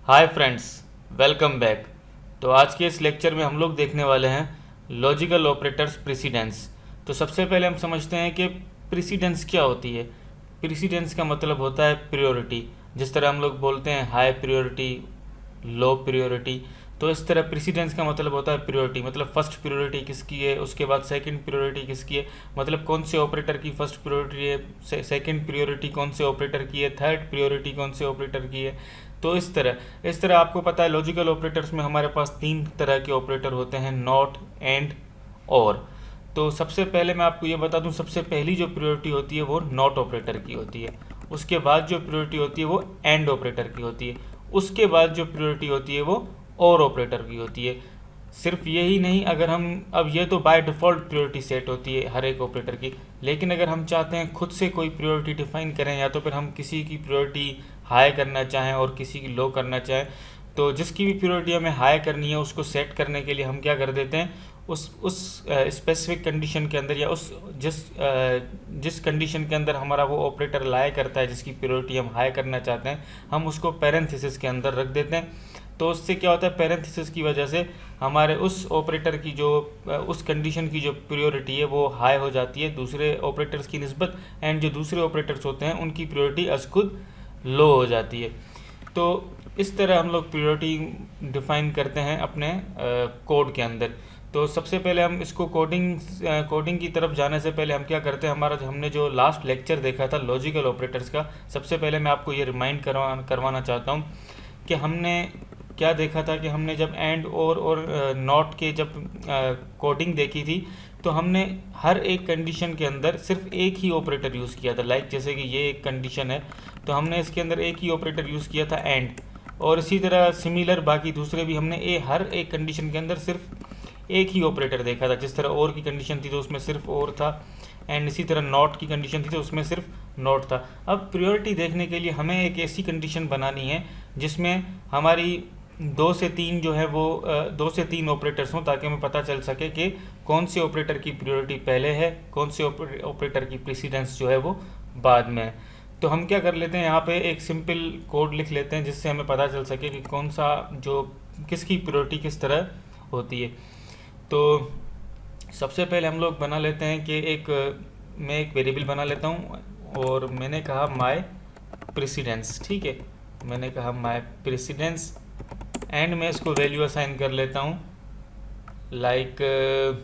Hi friends, welcome back. तो आज के इस लेक्चर में हम लोग देखने वाले हैं लॉजिकल ऑपरेटर्स प्रेसिडेंस। तो सबसे पहले हम समझते हैं कि प्रेसिडेंस क्या होती है। प्रेसिडेंस का मतलब होता है प्रायोरिटी। जिस तरह हम लोग बोलते हैं हाई प्रायोरिटी, लो प्रायोरिटी, तो इस तरह प्रेसिडेंस का मतलब होता है प्रायोरिटी। मतलब फर्स्ट प्रायोरिटी किसकी है, उसके बाद सेकंड प्रायोरिटी किसकी है, मतलब कौन से ऑपरेटर की फर्स्ट प्रायोरिटी है, सेकंड प्रायोरिटी कौन से ऑपरेटर की है, थर्ड प्रायोरिटी कौन से ऑपरेटर की है। तो इस तरह आपको पता है लॉजिकल ऑपरेटर्स में हमारे पास तीन तरह के ऑपरेटर होते हैं, नॉट, एंड, और। तो सबसे पहले मैं आपको ये बता दूं, सबसे पहली जो प्रायोरिटी होती है वो नॉट ऑपरेटर की होती है। उसके बाद जो प्रायोरिटी होती है वो एंड ऑपरेटर की होती है। उसके बाद जो प्रायोरिटी होती है वो और ऑपरेटर की होती है। सिर्फ यही नहीं, अगर हम, अब ये तो बाय डिफ़ॉल्ट प्रायोरिटी सेट होती है हर एक ऑपरेटर की, लेकिन अगर हम चाहते हैं खुद से कोई प्रायोरिटी डिफाइन करें, या तो फिर हम किसी की प्रायोरिटी हाई करना चाहें और किसी की लो करना चाहें, तो जिसकी भी प्रायोरिटी हमें हाई करनी है उसको सेट करने के लिए हम क्या कर देते हैं, उस स्पेसिफिक कंडीशन के अंदर, या उस जिस कंडीशन के अंदर हमारा वो ऑपरेटर लाया करता है, जिसकी प्रायोरिटी हम हाई करना चाहते हैं, हम उसको पैरेंथेसिस के अंदर रख देते हैं। तो उससे क्या होता है, पैरेंथेसिस की वजह से हमारे उस ऑपरेटर की जो उस कंडीशन की जो प्रायोरिटी है वो हाई हो जाती है दूसरे ऑपरेटर्स की निस्बत, एंड जो दूसरे ऑपरेटर्स होते हैं उनकी प्रायोरिटी अज खुद लो हो जाती है। तो इस तरह हम लोग प्रायोरिटी डिफाइन करते हैं अपने कोड के अंदर। तो सबसे पहले हम इसको कोडिंग की तरफ जाने से पहले हम क्या करते हैं, हमारा हमने जो लास्ट लेक्चर देखा था लॉजिकल ऑपरेटर्स का, सबसे पहले मैं आपको ये रिमाइंड करवाना चाहता हूँ कि हमने क्या देखा था कि हमने जब एंड और नॉट के जब कोडिंग देखी थी, तो हमने हर एक कंडीशन के अंदर सिर्फ एक ही ऑपरेटर यूज़ किया था। लाइक जैसे कि ये एक कंडीशन है तो हमने इसके अंदर एक ही ऑपरेटर यूज़ किया था, एंड। और इसी तरह सिमिलर बाकी दूसरे भी हमने हर एक कंडीशन के अंदर सिर्फ एक ही ऑपरेटर देखा था। जिस तरह और की कंडीशन थी तो उसमें सिर्फ और था, एंड इसी तरह नॉट की कंडीशन थी तो उसमें सिर्फ नॉट था। अब प्रायोरिटी देखने के लिए हमें एक ऐसी कंडीशन बनानी है जिसमें हमारी दो से तीन जो है वो दो से तीन ऑपरेटर्स हों, ताकि हमें पता चल सके कि कौन से ऑपरेटर की प्रायोरिटी पहले है, कौन से ऑपरेटर की प्रेसिडेंस जो है वो बाद में है। तो हम क्या कर लेते हैं, यहाँ पे एक सिंपल कोड लिख लेते हैं जिससे हमें पता चल सके कि कौन सा जो किसकी प्रायोरिटी किस तरह होती है। तो सबसे पहले हम लोग बना लेते हैं कि मैं एक वेरिएबल बना लेता हूँ, और मैंने कहा माय प्रेसिडेंस। ठीक है, मैंने कहा माय प्रेसिडेंस, एंड मैं इसको वैल्यू असाइन कर लेता हूँ। लाइक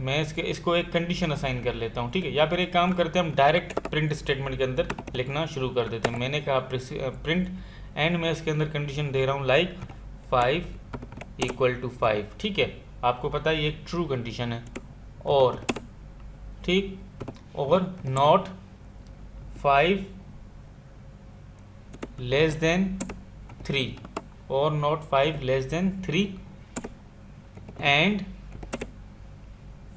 मैं इसको एक कंडीशन असाइन कर लेता हूँ। ठीक है, या फिर एक काम करते हैं, हम डायरेक्ट प्रिंट स्टेटमेंट के अंदर लिखना शुरू कर देते हैं। मैंने कहा प्रिंट, एंड मैं इसके अंदर कंडीशन दे रहा हूँ लाइक 5 = 5। ठीक है, आपको पता है ये एक ट्रू कंडीशन है। और ठीक, और नॉट 5 <3, और नॉट 5 <3, एंड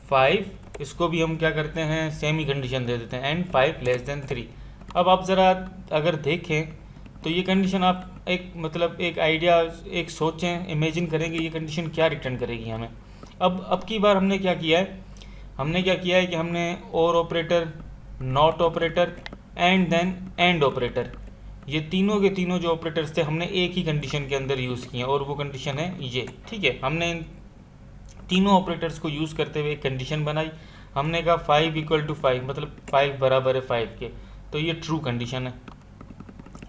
5, इसको भी हम क्या करते हैं, सेमी कंडीशन दे देते हैं, एंड 5 <3। अब आप ज़रा अगर देखें तो ये कंडीशन, आप एक आइडिया, एक सोचें, इमेजिन करेंगे ये कंडीशन क्या रिटर्न करेगी हमें। अब की बार हमने क्या किया है कि हमने or operator, not operator, and then and operator, ये तीनों के तीनों जो ऑपरेटर्स थे हमने एक ही कंडीशन के अंदर यूज़ किए हैं, और वो कंडीशन है ये। ठीक है, हमने इन तीनों ऑपरेटर्स को यूज़ करते हुए एक कंडीशन बनाई। हमने कहा 5 = 5, मतलब 5 बराबर है 5 के, तो ये ट्रू कंडीशन है।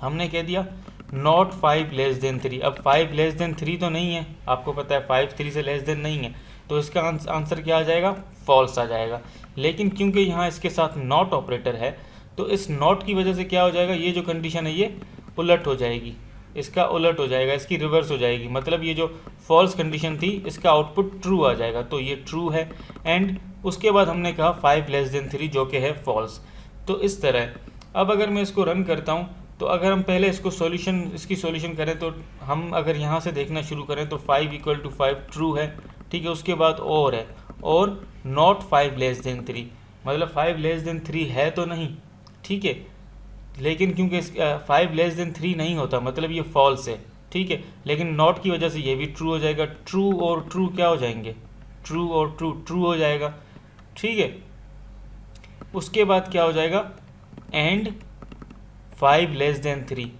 हमने कह दिया नॉट 5 <3। अब 5 <3 तो नहीं है, आपको पता है 5 3 से लेस देन नहीं है, तो इसका आंसर क्या आ जाएगा, फॉल्स आ जाएगा। लेकिन क्योंकि यहाँ इसके साथ नॉट ऑपरेटर है, तो इस नॉट की वजह से क्या हो जाएगा, ये जो कंडीशन है ये उलट हो जाएगी, इसका उलट हो जाएगा, इसकी रिवर्स हो जाएगी। मतलब ये जो फॉल्स कंडीशन थी इसका आउटपुट ट्रू आ जाएगा, तो ये ट्रू है। एंड उसके बाद हमने कहा 5 <3 जो कि है फॉल्स। तो इस तरह अब अगर मैं इसको रन करता हूँ, तो अगर हम पहले इसकी सॉल्यूशन करें, तो हम अगर यहाँ से देखना शुरू करें तो 5 = 5 ट्रू है। ठीक है, उसके बाद और है, और नॉट 5 <3, मतलब 5 <3 है तो नहीं। ठीक है, लेकिन क्योंकि 5 <3 नहीं होता, मतलब ये फॉल्स है। ठीक है, लेकिन नॉट की वजह से ये भी ट्रू हो जाएगा। ट्रू और ट्रू क्या हो जाएंगे, ट्रू और ट्रू ट्रू हो जाएगा। ठीक है, उसके बाद क्या हो जाएगा, एंड 5 <3,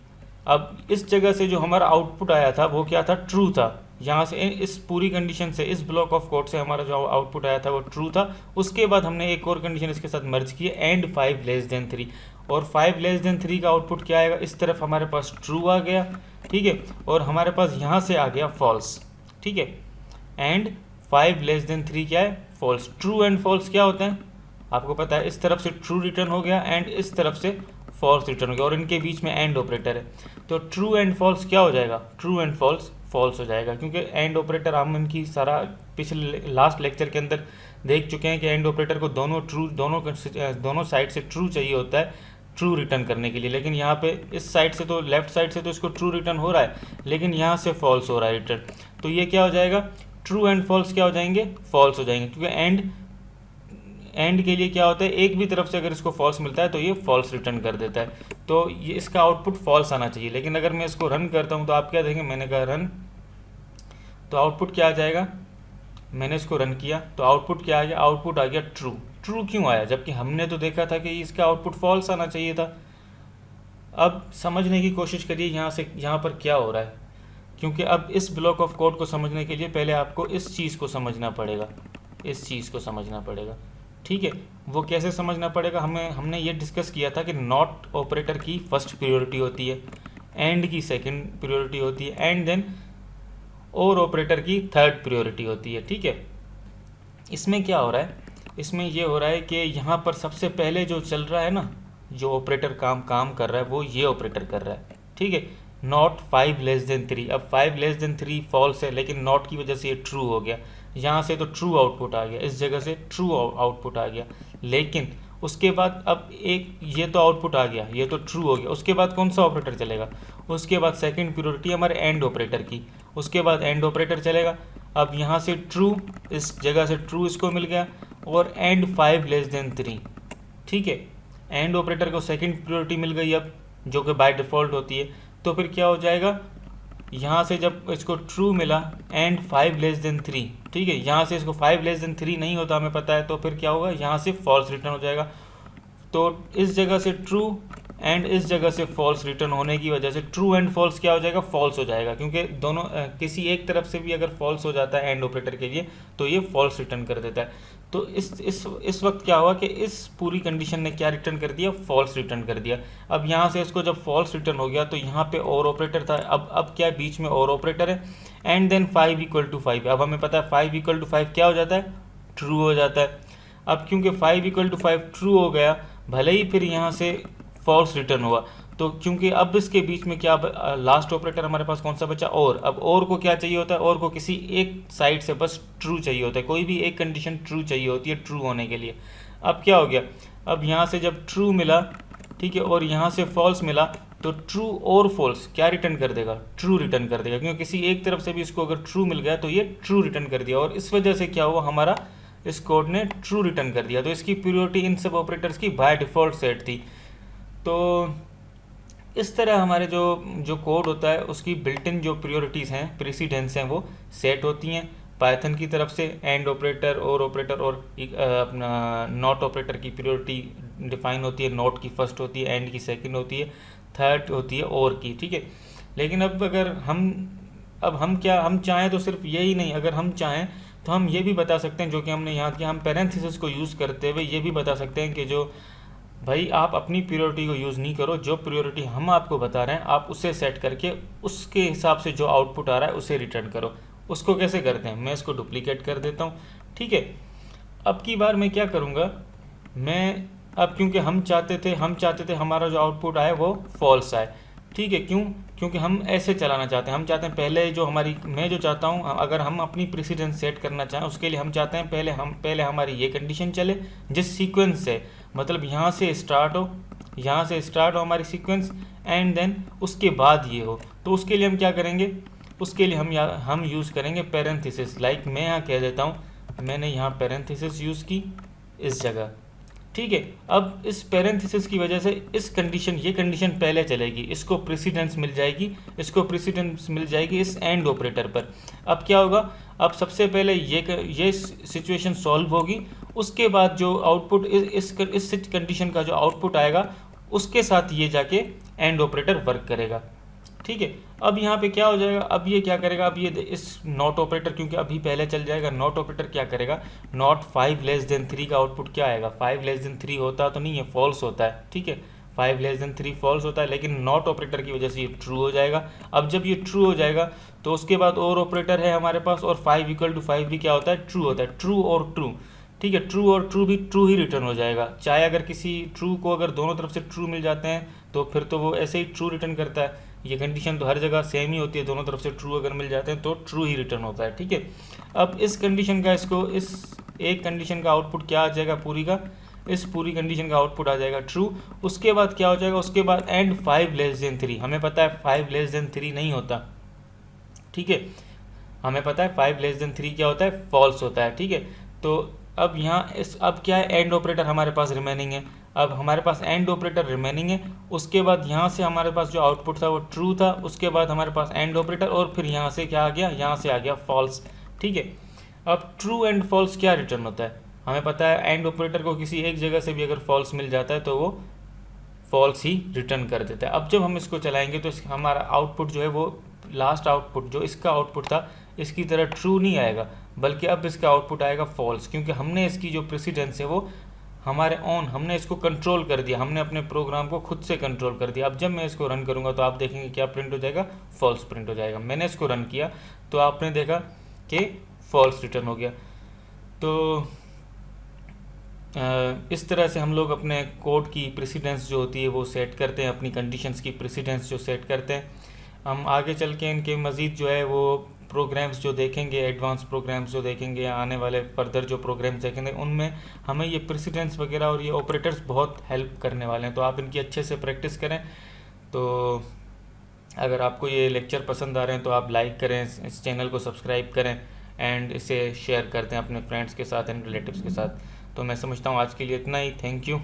अब इस जगह से जो हमारा आउटपुट आया था वो क्या था, ट्रू था। यहाँ से इस पूरी कंडीशन से, इस ब्लॉक ऑफ कोड से हमारा जो आउटपुट आया था वो ट्रू था। उसके बाद हमने एक और कंडीशन इसके साथ मर्ज की, एंड 5 लेस देन 3, और 5 लेस देन 3 का आउटपुट क्या आएगा, इस तरफ हमारे पास ट्रू आ गया, ठीक है, और हमारे पास यहाँ से आ गया फॉल्स, ठीक है। एंड 5 लेस देन 3 क्या है, फॉल्स। ट्रू एंड फॉल्स क्या होते हैं आपको पता है, इस तरफ से ट्रू रिटर्न हो गया एंड इस तरफ से फॉल्स रिटर्न हो गया, और इनके बीच में एंड ऑपरेटर है। तो ट्रू एंड फॉल्स क्या हो जाएगा, ट्रू एंड फॉल्स फॉल्स हो जाएगा, क्योंकि एंड ऑपरेटर हम इनकी सारा पिछले लास्ट लेक्चर के अंदर देख चुके हैं कि एंड ऑपरेटर को दोनों साइड से ट्रू चाहिए होता है ट्रू रिटर्न करने के लिए। लेकिन यहाँ पे इस साइड से तो, लेफ्ट साइड से तो इसको ट्रू रिटर्न हो रहा है, लेकिन यहाँ से फॉल्स हो रहा है रिटर्न। तो ये क्या हो जाएगा, ट्रू एंड फॉल्स क्या हो जाएंगे, फॉल्स हो जाएंगे, क्योंकि एंड के लिए क्या होता है, एक भी तरफ से अगर इसको फॉल्स मिलता है तो ये फॉल्स रिटर्न कर देता है। तो ये इसका आउटपुट फॉल्स आना चाहिए। लेकिन अगर मैं इसको रन करता हूँ तो आप क्या देखेंगे, मैंने कहा रन, तो आउटपुट क्या आ जाएगा, मैंने इसको रन किया तो आउटपुट क्या आ गया, आउटपुट आ गया ट्रू। ट्रू क्यों आया, जबकि हमने तो देखा था कि इसका आउटपुट फॉल्स आना चाहिए था। अब समझने की कोशिश करिए यहाँ से यहाँ पर क्या हो रहा है, क्योंकि अब इस ब्लॉक ऑफ कोड को समझने के लिए पहले आपको इस चीज़ को समझना पड़ेगा, इस चीज़ को समझना पड़ेगा, ठीक है। वो कैसे समझना पड़ेगा, हमने ये डिस्कस किया था कि नॉट ऑपरेटर की फर्स्ट प्रायोरिटी होती है, एंड की सेकंड प्रायोरिटी होती है, एंड देन और ऑपरेटर की थर्ड प्रायोरिटी होती है, ठीक है। इसमें क्या हो रहा है, इसमें ये हो रहा है कि यहाँ पर सबसे पहले जो चल रहा है ना, जो ऑपरेटर काम कर रहा है वो ये ऑपरेटर कर रहा है, ठीक है। नॉट 5 लेस देन 3, अब 5 लेस देन 3 फॉल्स है, लेकिन नॉट की वजह से ये ट्रू हो गया, यहाँ से तो ट्रू आउटपुट आ गया, इस जगह से ट्रू आउटपुट आ गया। लेकिन उसके बाद अब एक ये तो आउटपुट आ गया, ये तो ट्रू हो गया, उसके बाद कौन सा ऑपरेटर चलेगा, उसके बाद सेकंड प्रायोरिटी हमारे एंड ऑपरेटर की, उसके बाद एंड ऑपरेटर चलेगा। अब यहाँ से ट्रू, इस जगह से ट्रू इसको मिल गया, और एंड 5 लेस देन 3, ठीक है। एंड ऑपरेटर को सेकंड प्रायोरिटी मिल गई अब, जो कि बाय डिफ़ॉल्ट होती है। तो फिर क्या हो जाएगा, यहाँ से जब इसको ट्रू मिला एंड 5 लेस देन 3, ठीक है, यहाँ से इसको 5 लेस देन 3 नहीं होता हमें पता है, तो फिर क्या होगा, यहाँ से फॉल्स रिटर्न हो जाएगा। तो इस जगह से ट्रू एंड इस जगह से फॉल्स रिटर्न होने की वजह से ट्रू एंड फॉल्स क्या हो जाएगा, फॉल्स हो जाएगा, क्योंकि दोनों किसी एक तरफ से भी अगर फॉल्स हो जाता है एंड ऑपरेटर के लिए तो ये फॉल्स रिटर्न कर देता है। तो इस वक्त क्या हुआ कि इस पूरी कंडीशन ने क्या रिटर्न कर दिया, फॉल्स रिटर्न कर दिया। अब यहाँ से इसको जब फॉल्स रिटर्न हो गया तो यहाँ पे और ऑपरेटर था, अब क्या बीच में और ऑपरेटर है, एंड देन 5 = 5। अब हमें पता है 5 = 5 क्या हो जाता है, ट्रू हो जाता है। अब क्योंकि 5 = 5 ट्रू हो गया, भले ही फिर यहाँ से फॉल्स रिटर्न हुआ, तो क्योंकि अब इसके बीच में क्या, लास्ट ऑपरेटर हमारे पास कौन सा बचा, और। अब और को क्या चाहिए होता है, और को किसी एक साइड से बस ट्रू चाहिए होता है, कोई भी एक कंडीशन ट्रू चाहिए होती है ट्रू होने के लिए। अब क्या हो गया, अब यहाँ से जब ट्रू मिला, ठीक है, और यहाँ से फॉल्स मिला, तो ट्रू और फॉल्स क्या रिटर्न कर देगा, ट्रू रिटर्न कर देगा, क्योंकि किसी एक तरफ से भी इसको अगर ट्रू मिल गया तो ये ट्रू रिटर्न कर दिया, और इस वजह से क्या हुआ, हमारा इस कोड ने ट्रू रिटर्न कर दिया। तो इसकी प्रायोरिटी इन सब ऑपरेटर्स की बाय डिफ़ॉल्ट सेट थी। तो इस तरह हमारे जो कोड होता है उसकी बिल्ट इन जो प्रायोरिटीज़ हैं, प्रेसिडेंस हैं, वो सेट होती हैं पाइथन की तरफ से। एंड ऑपरेटर और अपना नॉट ऑपरेटर की प्रायोरिटी डिफाइन होती है, नॉट की फर्स्ट होती है, एंड की सेकंड होती है, थर्ड होती है और की, ठीक है। लेकिन अब अगर हम चाहें तो सिर्फ यही नहीं, अगर हम चाहें तो हम ये भी बता सकते हैं, जो कि हमने यहाँ किया, हम पैरेंथेसिस को यूज़ करते हुए ये भी बता सकते हैं कि जो भाई आप अपनी प्रायोरिटी को यूज़ नहीं करो, जो प्रायोरिटी हम आपको बता रहे हैं आप उसे सेट करके उसके हिसाब से जो आउटपुट आ रहा है उसे रिटर्न करो। उसको कैसे करते हैं, मैं इसको डुप्लीकेट कर देता हूँ, ठीक है। अब की बार मैं क्या करूँगा, मैं अब क्योंकि हम चाहते थे हमारा जो आउटपुट आए वो फॉल्स आए, ठीक है। क्योंकि हम ऐसे चलाना चाहते हैं, हम चाहते हैं पहले जो हमारी, मैं जो चाहता हूँ, अगर हम अपनी प्रेसिडेंस सेट करना चाहें उसके लिए हम चाहते हैं पहले हमारी ये कंडीशन चले जिस सीक्वेंस से, मतलब यहाँ से स्टार्ट हो हमारी सीक्वेंस, एंड देन उसके बाद ये हो। तो उसके लिए हम क्या करेंगे, उसके लिए हम यूज़ करेंगे पैरेंथेसिस। लाइक मैं यहाँ कह देता हूँ, मैंने यहाँ पैरेंथेसिस यूज़ की इस जगह, ठीक है। अब इस पैरेंथेसिस की वजह से ये कंडीशन पहले चलेगी, इसको प्रेसिडेंस मिल जाएगी इस एंड ऑपरेटर पर। अब क्या होगा, अब सबसे पहले ये सिचुएशन सॉल्व होगी, उसके बाद जो आउटपुट इस कंडीशन का जो आउटपुट आएगा उसके साथ ये जाके एंड ऑपरेटर वर्क करेगा, ठीक है। अब यहाँ पे क्या हो जाएगा, अब ये क्या करेगा, अब ये इस नॉट ऑपरेटर क्योंकि अभी पहले चल जाएगा, नॉट ऑपरेटर क्या करेगा, नॉट 5 <3 का आउटपुट क्या आएगा, 5 <3 होता तो नहीं है, फॉल्स होता है, ठीक है, 5 <3 फॉल्स होता है, लेकिन नॉट ऑपरेटर की वजह से ये ट्रू हो जाएगा। अब जब ये ट्रू हो जाएगा तो उसके बाद और ऑपरेटर है हमारे पास, और 5 = 5 भी क्या होता है, ट्रू होता है, ट्रू और ट्रू, ठीक है, ट्रू और ट्रू भी ट्रू ही रिटर्न हो जाएगा। चाहे अगर किसी ट्रू को अगर दोनों तरफ से ट्रू मिल जाते हैं तो फिर तो वो ऐसे ही ट्रू रिटर्न करता है। ये कंडीशन तो हर जगह सेम ही होती है, दोनों तरफ से ट्रू अगर मिल जाते हैं तो ट्रू ही रिटर्न होता है, ठीक है। अब इस कंडीशन का इसको इस एक कंडीशन का आउटपुट क्या आ जाएगा, पूरी का इस पूरी कंडीशन का आउटपुट आ जाएगा ट्रू। उसके बाद क्या हो जाएगा, उसके बाद एंड 5 <3, हमें पता है 5 <3 नहीं होता, ठीक है, हमें पता है 5 <3 क्या होता है, फॉल्स होता है, ठीक है। तो अब यहाँ इस अब क्या है, एंड ऑपरेटर हमारे पास रिमेनिंग है। अब हमारे पास एंड ऑपरेटर रिमेनिंग है, उसके बाद यहाँ से हमारे पास जो आउटपुट था वो ट्रू था, उसके बाद हमारे पास एंड ऑपरेटर, और फिर यहाँ से क्या आ गया, यहाँ से आ गया फॉल्स, ठीक है। अब ट्रू एंड फॉल्स क्या रिटर्न होता है, हमें पता है एंड ऑपरेटर को किसी एक जगह से भी अगर फॉल्स मिल जाता है तो वो फॉल्स ही रिटर्न कर देता है। अब जब हम इसको चलाएंगे तो हमारा आउटपुट जो है वो लास्ट आउटपुट जो इसका आउटपुट था इसकी तरह ट्रू नहीं आएगा, बल्कि अब इसका आउटपुट आएगा फॉल्स, क्योंकि हमने इसकी जो प्रेसिडेंस है वो हमारे ऑन, हमने इसको कंट्रोल कर दिया, हमने अपने प्रोग्राम को खुद से कंट्रोल कर दिया। अब जब मैं इसको रन करूँगा तो आप देखेंगे क्या प्रिंट हो जाएगा, फॉल्स प्रिंट हो जाएगा। मैंने इसको रन किया तो आपने देखा कि फॉल्स रिटर्न हो गया। तो इस तरह से हम लोग अपने कोड की प्रेसिडेंस जो होती है वो सेट करते हैं, अपनी कंडीशंस की प्रेसिडेंस जो सेट करते हैं। हम आगे चल के इनके मज़ीद जो है वो प्रोग्राम्स जो देखेंगे, एडवांस प्रोग्राम्स जो देखेंगे, आने वाले फर्दर जो प्रोग्राम्स देखेंगे उनमें हमें ये प्रेसिडेंस वगैरह और ये ऑपरेटर्स बहुत हेल्प करने वाले हैं। तो आप इनकी अच्छे से प्रैक्टिस करें। तो अगर आपको ये लेक्चर पसंद आ रहे हैं तो आप लाइक करें, इस चैनल को सब्सक्राइब करें एंड इसे शेयर करते हैं अपने फ्रेंड्स के साथ एंड रिलेटिव्स के साथ। तो मैं समझता हूँ आज के लिए इतना ही। Thank you.